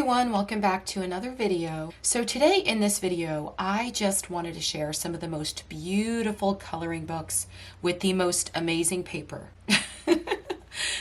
everyone, welcome back to another video. So today in this video, I just wanted to share some of the most beautiful coloring books with the most amazing paper.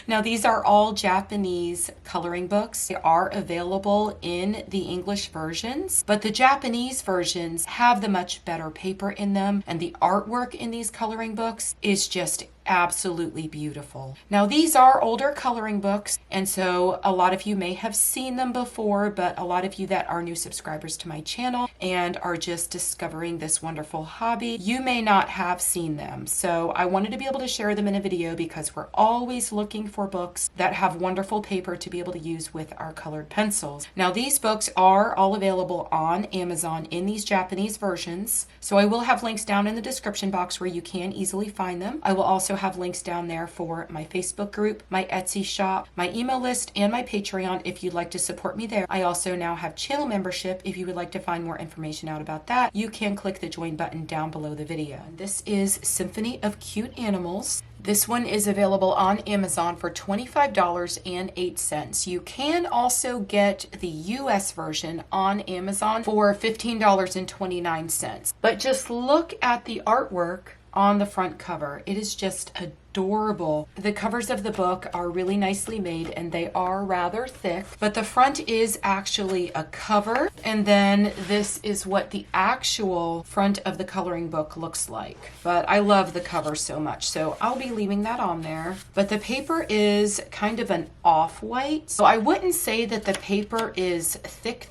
Now these are all Japanese coloring books. They are available in the English versions, but the Japanese versions have the much better paper in them, and the artwork in these coloring books is just absolutely beautiful. Now these are older coloring books, and so a lot of you may have seen them before, but a lot of you that are new subscribers to my channel and are just discovering this wonderful hobby, you may not have seen them. So I wanted to be able to share them in a video because we're always looking for books that have wonderful paper to be able to use with our colored pencils. Now these books are all available on Amazon in these Japanese versions, so I will have links down in the description box where you can easily find them. I will also have links down there for my Facebook group, my Etsy shop, my email list, and my Patreon if you'd like to support me there. I also now have channel membership. If you would like to find more information out about that, you can click the join button down below the video. This is Symphony of Cute Animals. This one is available on Amazon for $25.08. You can also get the US version on Amazon for $15.29. But just look at the artwork on the front cover. It is just adorable. The covers of the book are really nicely made and they are rather thick, but the front is actually a cover, and then this is what the actual front of the coloring book looks like. But I love the cover so much, so I'll be leaving that on there. But the paper is kind of an off-white, so I wouldn't say that the paper is thick.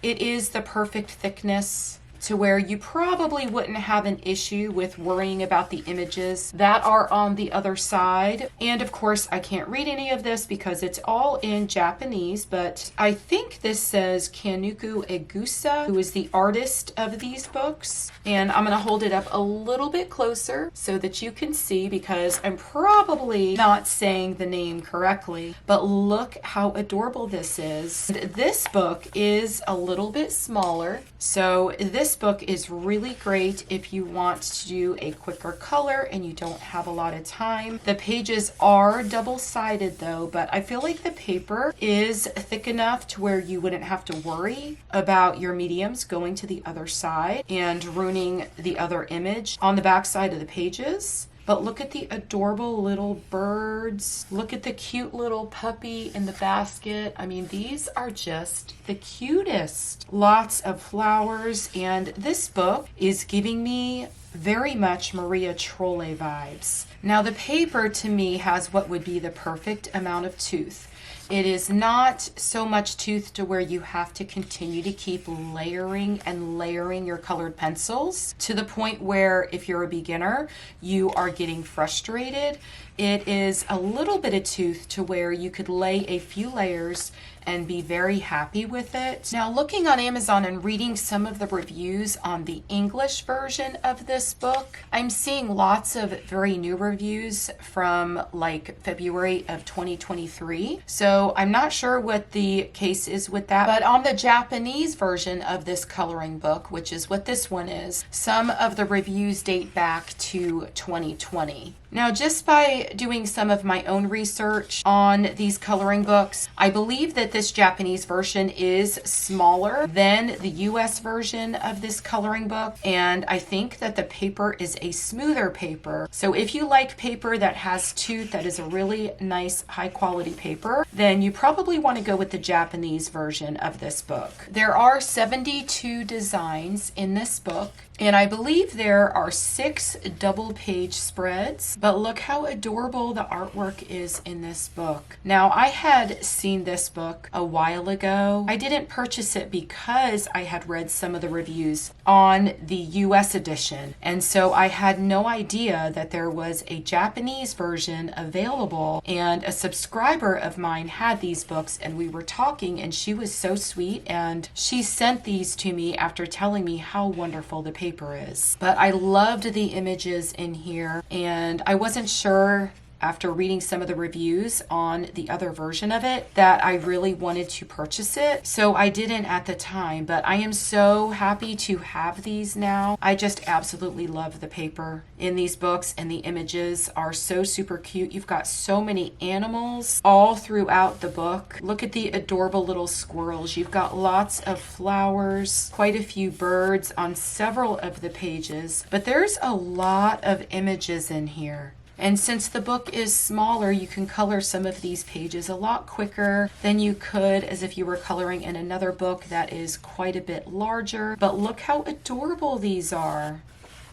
It is the perfect thickness to where you probably wouldn't have an issue with worrying about the images that are on the other side. And of course, I can't read any of this because it's all in Japanese, but I think this says Kanoko Egusa, who is the artist of these books. And I'm gonna hold it up a little bit closer so that you can see, because I'm probably not saying the name correctly, but look how adorable this is. This book is a little bit smaller, so this book is really great if you want to do a quicker color and you don't have a lot of time. The pages are double-sided though, but I feel like the paper is thick enough to where you wouldn't have to worry about your mediums going to the other side and ruining the other image on the back side of the pages. But look at the adorable little birds. Look at the cute little puppy in the basket. I mean, these are just the cutest. Lots of flowers, and this book is giving me very much Maria Trolle vibes. Now the paper to me has what would be the perfect amount of tooth. It is not so much tooth to where you have to continue to keep layering and layering your colored pencils to the point where if you're a beginner, you are getting frustrated. It is a little bit of tooth to where you could lay a few layers and be very happy with it. Now, looking on Amazon and reading some of the reviews on the English version of this book, I'm seeing lots of very new reviews from like February of 2023. So I'm not sure what the case is with that, but on the Japanese version of this coloring book, which is what this one is, some of the reviews date back to 2020. Now, just by doing some of my own research on these coloring books, I believe that this Japanese version is smaller than the US version of this coloring book, and I think that the paper is a smoother paper. So if you like paper that has tooth, that is a really nice high quality paper, then you probably want to go with the Japanese version of this book. There are 72 designs in this book, and I believe there are 6 double page spreads, but look how adorable the artwork is in this book. Now, I had seen this book a while ago. I didn't purchase it because I had read some of the reviews on the US edition, and so I had no idea that there was a Japanese version available, and a subscriber of mine had these books and we were talking, and she was so sweet and she sent these to me after telling me how wonderful the paper is. But I loved the images in here, and I wasn't sure after reading some of the reviews on the other version of it that I really wanted to purchase it. So I didn't at the time, but I am so happy to have these now. I just absolutely love the paper in these books, and the images are so super cute. You've got so many animals all throughout the book. Look at the adorable little squirrels. You've got lots of flowers, quite a few birds on several of the pages, but there's a lot of images in here. And since the book is smaller, you can color some of these pages a lot quicker than you could as if you were coloring in another book that is quite a bit larger. But look how adorable these are.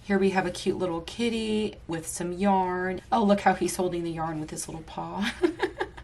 Here we have a cute little kitty with some yarn. Oh, look how he's holding the yarn with his little paw.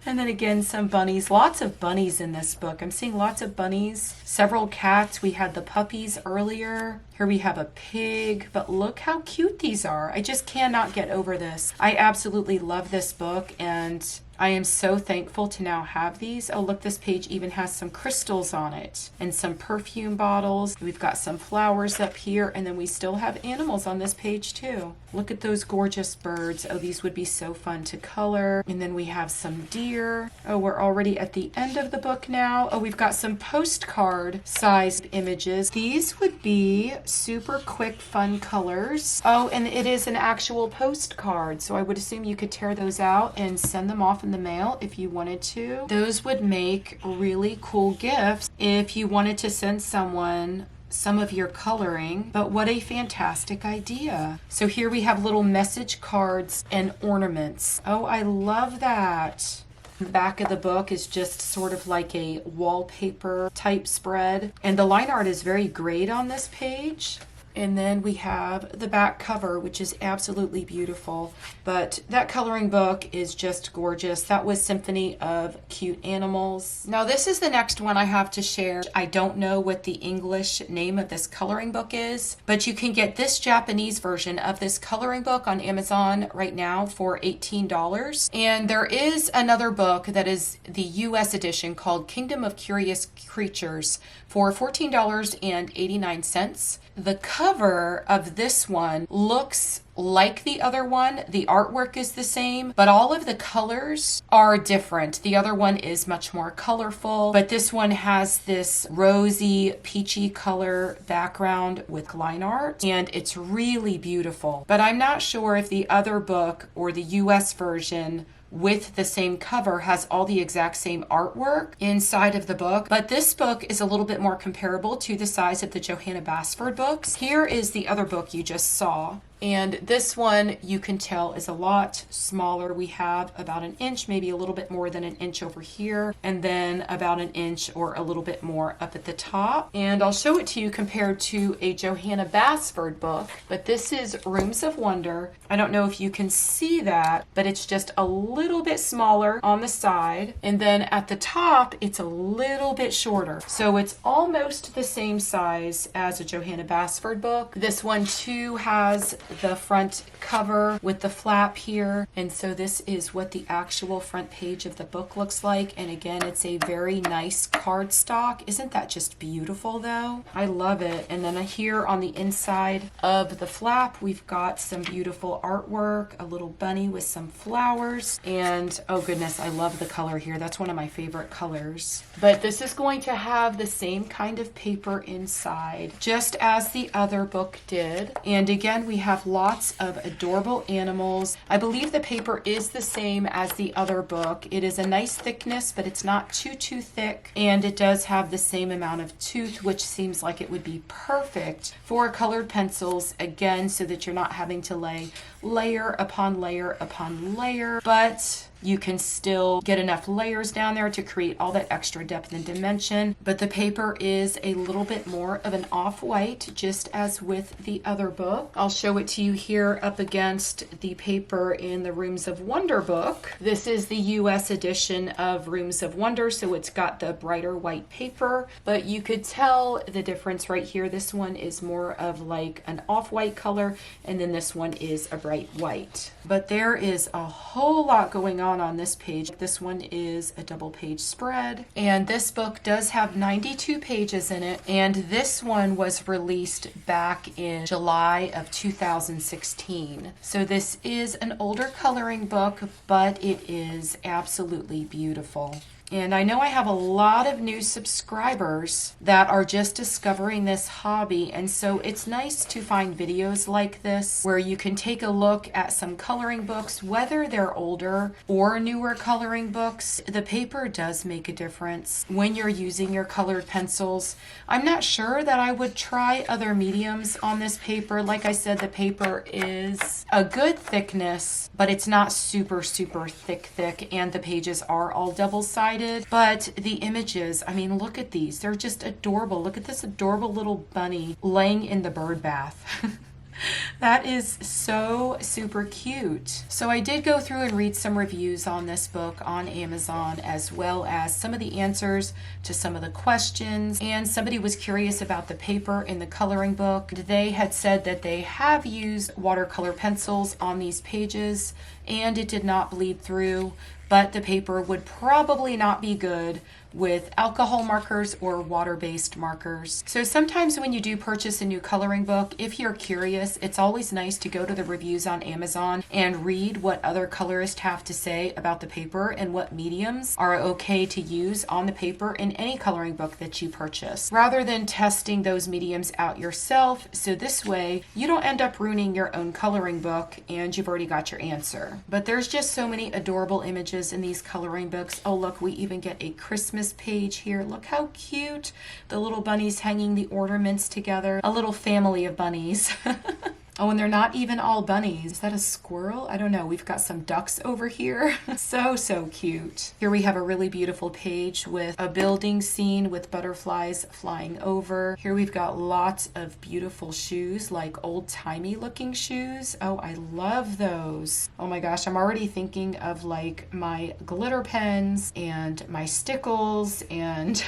And then again, some bunnies. Lots of bunnies in this book. I'm seeing lots of bunnies. Several cats. We had the puppies earlier. Here we have a pig. But look how cute these are. I just cannot get over this. I absolutely love this book, and I am so thankful to now have these. Oh, look, this page even has some crystals on it and some perfume bottles. We've got some flowers up here, and then we still have animals on this page too. Look at those gorgeous birds. Oh, these would be so fun to color. And then we have some deer. Oh, we're already at the end of the book now. Oh, we've got some postcard sized images. These would be super quick, fun colors. Oh, and it is an actual postcard, so I would assume you could tear those out and send them off in the mail if you wanted to. Those would make really cool gifts if you wanted to send someone some of your coloring, but what a fantastic idea. So here we have little message cards and ornaments. Oh, I love that. The back of the book is just sort of like a wallpaper type spread, and the line art is very great on this page. And then we have the back cover, which is absolutely beautiful. But that coloring book is just gorgeous. That was Symphony of Cute Animals. Now this is the next one I have to share. I don't know what the English name of this coloring book is, but you can get this Japanese version of this coloring book on Amazon right now for $18. And there is another book that is the US edition called Kingdom of Curious Creatures for $14.89. The cover of this one looks like the other one. The artwork is the same, but all of the colors are different. The other one is much more colorful, but this one has this rosy, peachy color background with line art, and it's really beautiful. But I'm not sure if the other book or the US version with the same cover has all the exact same artwork inside of the book, but this book is a little bit more comparable to the size of the Johanna Basford books. Here is the other book you just saw. And this one you can tell is a lot smaller. We have about an inch, maybe a little bit more than an inch over here, and then about an inch or a little bit more up at the top. And I'll show it to you compared to a Johanna Basford book, but this is Rooms of Wonder. I don't know if you can see that, but it's just a little bit smaller on the side, and then at the top it's a little bit shorter. So it's almost the same size as a Johanna Basford book. This one too has the front cover with the flap here, and so this is what the actual front page of the book looks like. And again, it's a very nice cardstock. Isn't that just beautiful though? I love it. And then here on the inside of the flap we've got some beautiful artwork, a little bunny with some flowers, and oh goodness, I love the color here. That's one of my favorite colors. But this is going to have the same kind of paper inside, just as the other book did. And again, we have lots of adorable animals. I believe the paper is the same as the other book. It is a nice thickness, but it's not too thick, and it does have the same amount of tooth, which seems like it would be perfect for colored pencils, again, so that you're not having to lay layer upon layer upon layer, but you can still get enough layers down there to create all that extra depth and dimension. But the paper is a little bit more of an off-white, just as with the other book. I'll show it to you here up against the paper in the Rooms of Wonder book. This is the US edition of Rooms of Wonder, so it's got the brighter white paper, but you could tell the difference right here. This one is more of like an off-white color, and then this one is a bright white. But there is a whole lot going on down on this page. This one is a double page spread, and this book does have 92 pages in it, and this one was released back in July of 2016. So this is an older coloring book, but it is absolutely beautiful. And I know I have a lot of new subscribers that are just discovering this hobby, and so it's nice to find videos like this where you can take a look at some coloring books, whether they're older or newer coloring books. The paper does make a difference when you're using your colored pencils. I'm not sure that I would try other mediums on this paper. Like I said, the paper is a good thickness, but it's not super thick, and the pages are all double-sided. But the images, I mean, look at these. They're just adorable. Look at this adorable little bunny laying in the bird bath. That is so super cute. So I did go through and read some reviews on this book on Amazon, as well as some of the answers to some of the questions. And somebody was curious about the paper in the coloring book. They had said that they have used watercolor pencils on these pages and it did not bleed through, but the paper would probably not be good with alcohol markers or water-based markers. So sometimes when you do purchase a new coloring book, if you're curious, it's always nice to go to the reviews on Amazon and read what other colorists have to say about the paper and what mediums are okay to use on the paper in any coloring book that you purchase, rather than testing those mediums out yourself. So this way you don't end up ruining your own coloring book and you've already got your answer. But there's just so many adorable images in these coloring books. Oh look, we even get a Christmas page here. Look how cute. The little bunnies hanging the ornaments together. A little family of bunnies. Oh, and they're not even all bunnies. Is that a squirrel? I don't know. We've got some ducks over here. So cute. Here we have a really beautiful page with a building scene with butterflies flying over. Here we've got lots of beautiful shoes, like old-timey looking shoes. Oh, I love those. Oh my gosh, I'm already thinking of like my glitter pens and my stickles and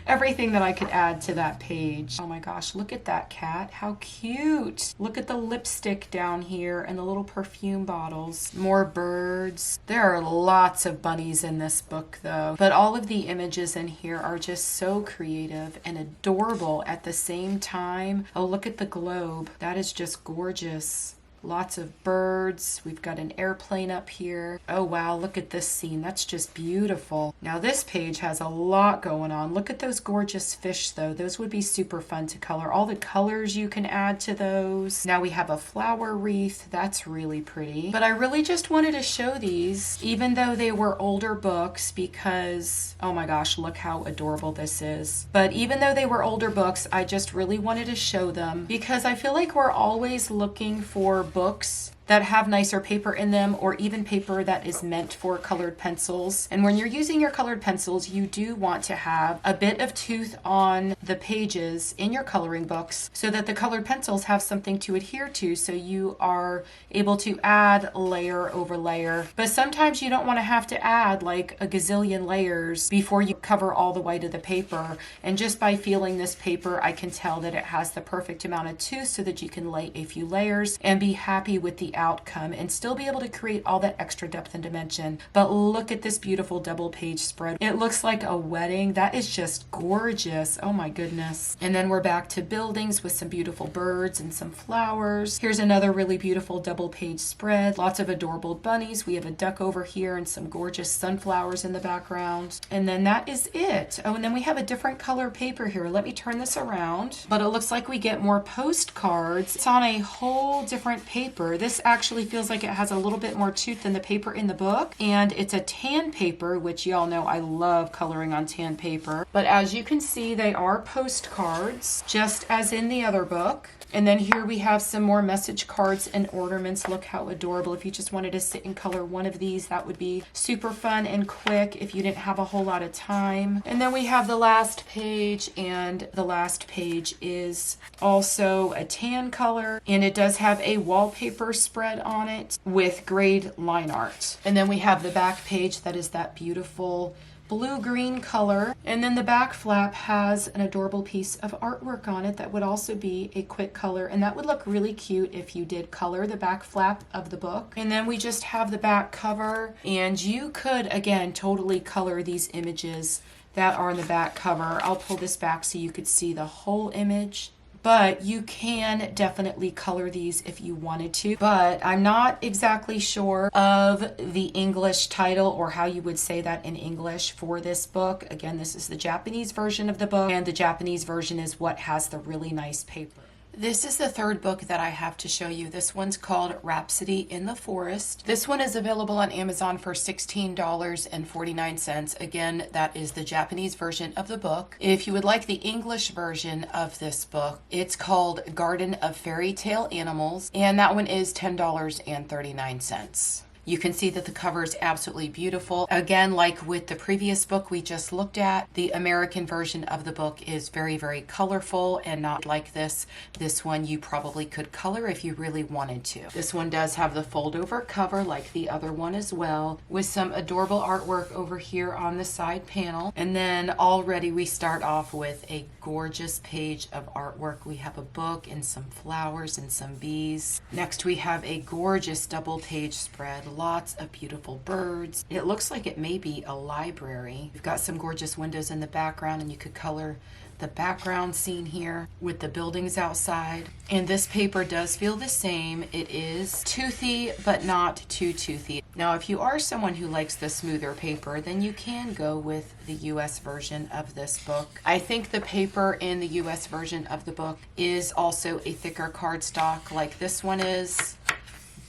everything that I could add to that page. Oh my gosh, look at that cat. How cute. Look at the lipstick down here and the little perfume bottles. More birds. There are lots of bunnies in this book though, but all of the images in here are just so creative and adorable at the same time. Oh, look at the globe. That is just gorgeous. Lots of birds. We've got an airplane up here. Oh wow, look at this scene. That's just beautiful. Now this page has a lot going on. Look at those gorgeous fish though. Those would be super fun to color. All the colors you can add to those. Now we have a flower wreath. That's really pretty. But I really just wanted to show these, even though they were older books, because oh my gosh, look how adorable this is. But even though they were older books, I just really wanted to show them because I feel like we're always looking for books that have nicer paper in them, or even paper that is meant for colored pencils. And when you're using your colored pencils, you do want to have a bit of tooth on the pages in your coloring books so that the colored pencils have something to adhere to, so you are able to add layer over layer. But sometimes you don't want to have to add like a gazillion layers before you cover all the white of the paper. And just by feeling this paper, I can tell that it has the perfect amount of tooth so that you can lay a few layers and be happy with the outcome and still be able to create all that extra depth and dimension. But look at this beautiful double page spread. It looks like a wedding. That is just gorgeous. Oh my goodness. And then we're back to buildings with some beautiful birds and some flowers. Here's another really beautiful double page spread. Lots of adorable bunnies. We have a duck over here and some gorgeous sunflowers in the background. And then that is it. Oh, and then we have a different color paper here. Let me turn this around. But it looks like we get more postcards. It's on a whole different paper. This actually feels like it has a little bit more tooth than the paper in the book, and it's a tan paper, which y'all know I love coloring on tan paper. But as you can see, they are postcards, just as in the other book. And then here we have some more message cards and ornaments. Look how adorable. If you just wanted to sit and color one of these, that would be super fun and quick if you didn't have a whole lot of time. And then we have the last page, and the last page is also a tan color, and it does have a wallpaper spread on it with grade line art. And then we have the back page that is that beautiful blue-green color. And then the back flap has an adorable piece of artwork on it that would also be a quick color, and that would look really cute if you did color the back flap of the book. And then we just have the back cover, and you could, again, totally color these images that are on the back cover. I'll pull this back so you could see the whole image. But you can definitely color these if you wanted to. But I'm not exactly sure of the English title or how you would say that in English for this book. Again, this is the Japanese version of the book, and the Japanese version is what has the really nice paper. This is the third book that I have to show you. This one's called Rhapsody in the Forest. This one is available on Amazon for $16.49. Again, that is the Japanese version of the book. If you would like the English version of this book, it's called Garden of Fairy Tale Animals, and that one is $10.39. You can see that the cover is absolutely beautiful. Again, like with the previous book we just looked at, the American version of the book is very, very colorful and not like this. This one you probably could color if you really wanted to. This one does have the fold over cover like the other one as well, with some adorable artwork over here on the side panel. And then already we start off with a gorgeous page of artwork. We have a book and some flowers and some bees. Next we have a gorgeous double page spread. Lots of beautiful birds. It looks like it may be a library. We've got some gorgeous windows in the background, and you could color the background scene here with the buildings outside. And this paper does feel the same. It is toothy, but not too toothy. Now, if you are someone who likes the smoother paper, then you can go with the US version of this book. I think the paper in the US version of the book is also a thicker cardstock like this one is,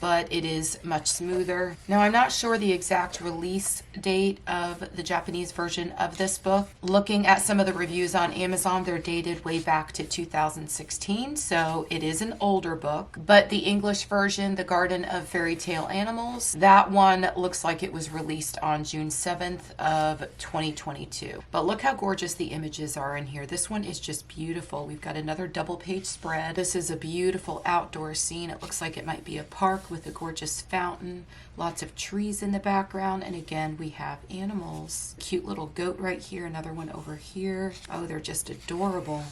but it is much smoother. Now, I'm not sure the exact release date of the Japanese version of this book. Looking at some of the reviews on Amazon, they're dated way back to 2016, so it is an older book. But the English version, The Garden of Fairy Tale Animals, that one looks like it was released on June 7th of 2022. But look how gorgeous the images are in here. This one is just beautiful. We've got another double page spread. This is a beautiful outdoor scene. It looks like it might be a park with a gorgeous fountain, lots of trees in the background, and again we have animals. Cute little goat right here, another one over here. Oh, they're just adorable.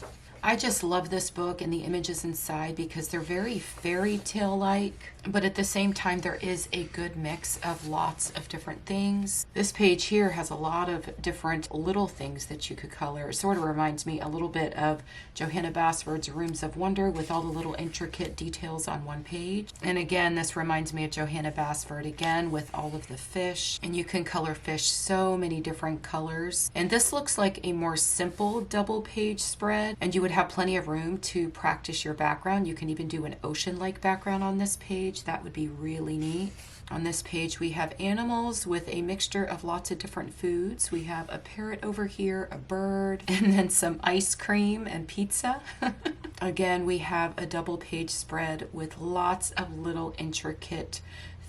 I just love this book and the images inside because they're very fairy tale like, but at the same time there is a good mix of lots of different things. This page here has a lot of different little things that you could color. It sort of reminds me a little bit of Johanna Basford's Rooms of Wonder with all the little intricate details on one page. And again, this reminds me of Johanna Basford again with all of the fish, and you can color fish so many different colors. And this looks like a more simple double page spread, and you would have plenty of room to practice your background. You can even do an ocean-like background on this page. That would be really neat. On this page we have animals with a mixture of lots of different foods. We have a parrot over here, a bird, and then some ice cream and pizza. Again, we have a double page spread with lots of little intricate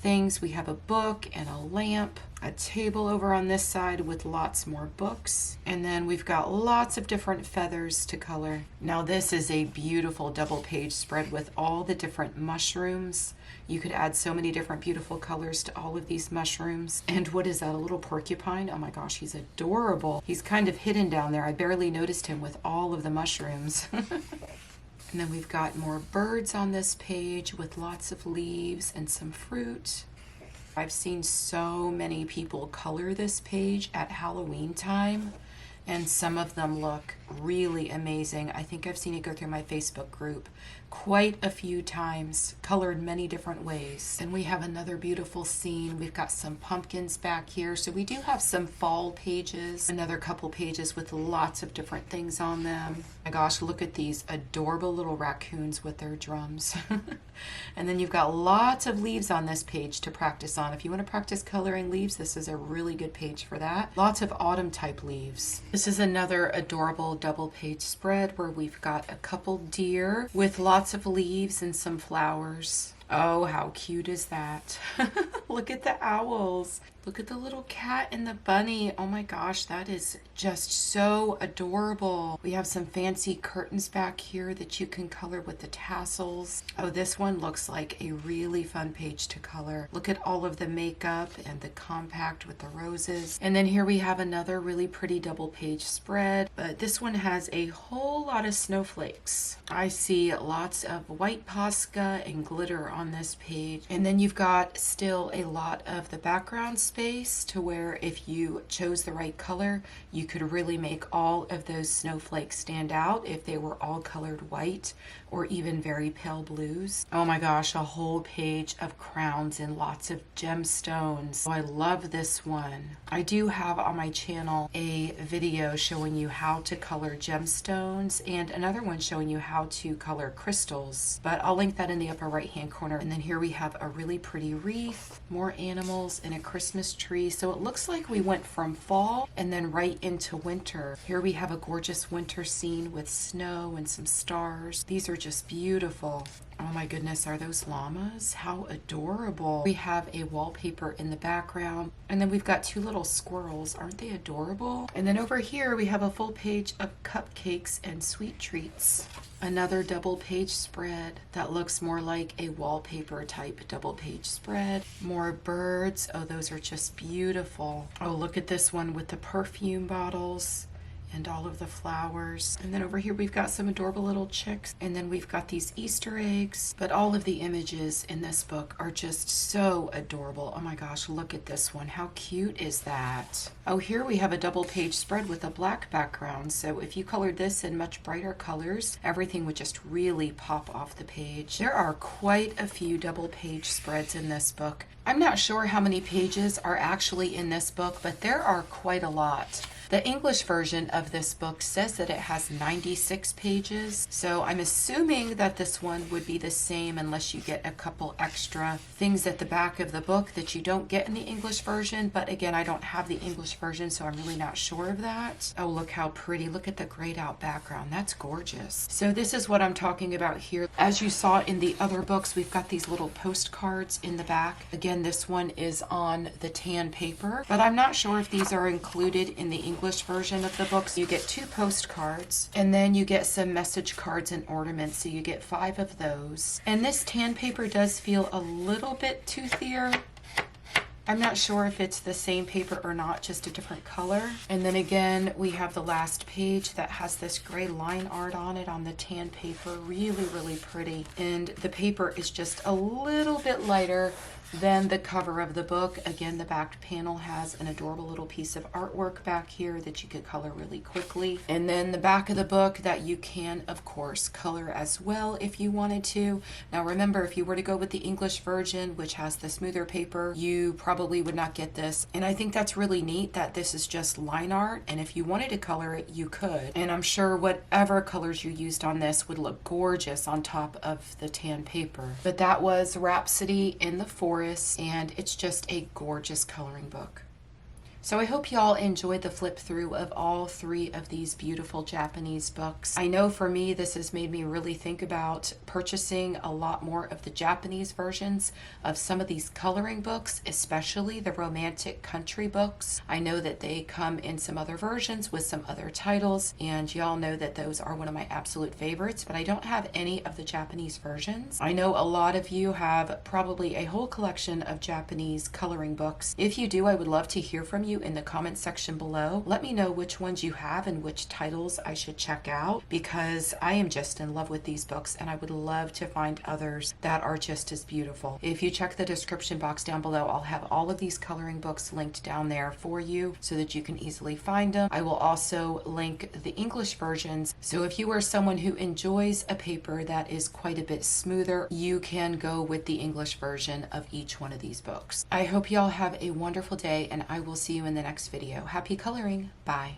things. We have a book and a lamp, a table over on this side with lots more books, and then we've got lots of different feathers to color. Now this is a beautiful double page spread with all the different mushrooms. You could add so many different beautiful colors to all of these mushrooms. And what is that, a little porcupine? Oh my gosh, he's adorable. He's kind of hidden down there. I barely noticed him with all of the mushrooms. And then we've got more birds on this page with lots of leaves and some fruit. I've seen so many people color this page at Halloween time, and some of them look really amazing. I think I've seen it go through my Facebook group quite a few times, colored many different ways. And we have another beautiful scene. We've got some pumpkins back here. So we do have some fall pages, another couple pages with lots of different things on them. My gosh, look at these adorable little raccoons with their drums. And then you've got lots of leaves on this page to practice on. If you want to practice coloring leaves, this is a really good page for that. Lots of autumn type leaves. This is another adorable double page spread where we've got a couple deer with lots of leaves and some flowers. Oh, how cute is that? Look at the owls. Look at the little cat and the bunny. Oh my gosh, that is just so adorable. We have some fancy curtains back here that you can color with the tassels. Oh, this one looks like a really fun page to color. Look at all of the makeup and the compact with the roses. And then here we have another really pretty double page spread, but this one has a whole lot of snowflakes. I see lots of white Posca and glitter on this page. And then you've got still a lot of the background space to where if you chose the right color, you could really make all of those snowflakes stand out if they were all colored white or even very pale blues. Oh my gosh, a whole page of crowns and lots of gemstones. Oh, I love this one. I do have on my channel a video showing you how to color gemstones and another one showing you how to color crystals, but I'll link that in the upper right hand corner. And then here we have a really pretty wreath, more animals, and a Christmas tree. So it looks like we went from fall and then right into winter. Here we have a gorgeous winter scene with snow and some stars. These are just beautiful. Oh my goodness, are those llamas? How adorable. We have a wallpaper in the background, and then we've got two little squirrels. Aren't they adorable? And then over here we have a full page of cupcakes and sweet treats. Another double page spread that looks more like a wallpaper type double page spread. More birds. Oh, those are just beautiful. Oh, look at this one with the perfume bottles and all of the flowers. And then over here we've got some adorable little chicks, and then we've got these Easter eggs. But all of the images in this book are just so adorable. Oh my gosh, look at this one. How cute is that? Oh, here we have a double page spread with a black background, so if you colored this in much brighter colors, everything would just really pop off the page. There are quite a few double page spreads in this book. I'm not sure how many pages are actually in this book, but there are quite a lot. The English version of this book says that it has 96 pages, so I'm assuming that this one would be the same unless you get a couple extra things at the back of the book that you don't get in the English version. But again, I don't have the English version, so I'm really not sure of that. Oh, look how pretty. Look at the grayed out background. That's gorgeous. So this is what I'm talking about here. As you saw in the other books, we've got these little postcards in the back. Again, this one is on the tan paper, but I'm not sure if these are included in the English version of the books. You get 2 postcards, and then you get some message cards and ornaments, so you get 5 of those. And this tan paper does feel a little bit toothier. I'm not sure if it's the same paper or not, just a different color. And then again, we have the last page that has this gray line art on it on the tan paper. Really, really pretty. And the paper is just a little bit lighter than the cover of the book. Again, the back panel has an adorable little piece of artwork back here that you could color really quickly. And then the back of the book that you can, of course, color as well if you wanted to. Now remember, if you were to go with the English version, which has the smoother paper, you probably would not get this. And I think that's really neat that this is just line art, and if you wanted to color it, you could. And I'm sure whatever colors you used on this would look gorgeous on top of the tan paper. But that was Rhapsody in the Forest, and it's just a gorgeous coloring book. So I hope y'all enjoyed the flip through of all 3 of these beautiful Japanese books. I know for me, this has made me really think about purchasing a lot more of the Japanese versions of some of these coloring books, especially the romantic country books. I know that they come in some other versions with some other titles, and y'all know that those are one of my absolute favorites, but I don't have any of the Japanese versions. I know a lot of you have probably a whole collection of Japanese coloring books. If you do, I would love to hear from you in the comment section below. Let me know which ones you have and which titles I should check out, because I am just in love with these books and I would love to find others that are just as beautiful. If you check the description box down below, I'll have all of these coloring books linked down there for you so that you can easily find them. I will also link the English versions, so if you are someone who enjoys a paper that is quite a bit smoother, you can go with the English version of each one of these books. I hope y'all have a wonderful day, and I will see you in the next video. Happy coloring. Bye.